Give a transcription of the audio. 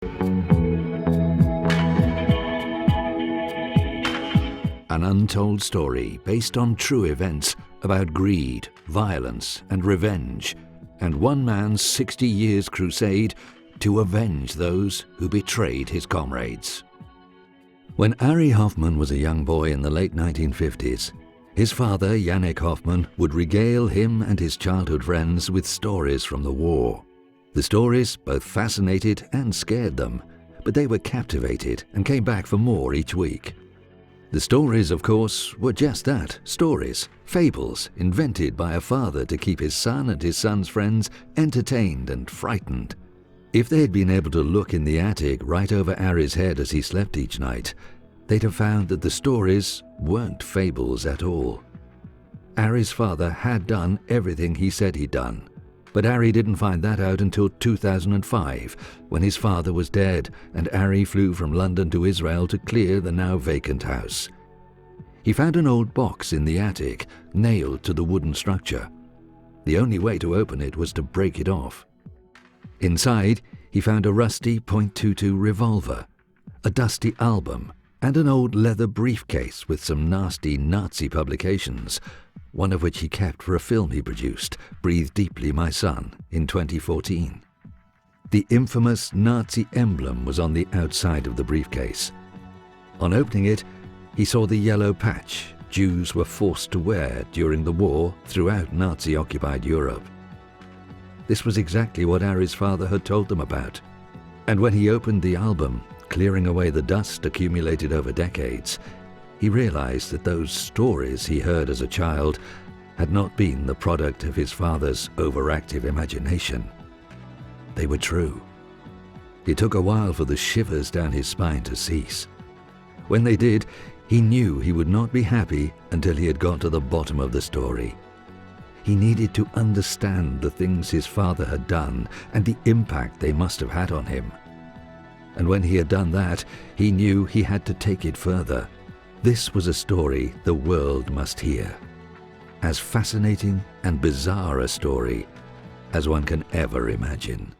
An untold story based on true events about greed, violence, and revenge, and one man's 60 years crusade to avenge those who betrayed his comrades. When Arie Hoffman was a young boy in the late 1950s, his father, YanekHoffman, would regale him and his childhood friends with stories from the war. The stories both fascinated and scared them, but they were captivated and came back for more each week. The stories, of course, were just that, stories, fables, invented by a father to keep his son and his son's friends entertained and frightened. If they had been able to look in the attic right over Arie's head as he slept each night, they'd have found that the stories weren't fables at all. Arie's father had done everything he said he'd done, but Arie didn't find that out until 2005, when his father was dead and Arie flew from London to Israel to clear the now vacant house. He found an old box in the attic, nailed to the wooden structure. The only way to open it was to break it off. Inside, he found a rusty .22 revolver, a dusty album, and an old leather briefcase with some nasty Nazi publications, one of which he kept for a film he produced, Breathe Deeply, My Son, in 2014. The infamous Nazi emblem was on the outside of the briefcase. On opening it, he saw the yellow patch Jews were forced to wear during the war throughout Nazi-occupied Europe. This was exactly what Arie's father had told them about. And when he opened the album, clearing away the dust accumulated over decades, he realized that those stories he heard as a child had not been the product of his father's overactive imagination. They were true. It took a while for the shivers down his spine to cease. When they did, he knew he would not be happy until he had got to the bottom of the story. He needed to understand the things his father had done and the impact they must have had on him. And when he had done that, he knew he had to take it further. This was a story the world must hear. As fascinating and bizarre a story as one can ever imagine.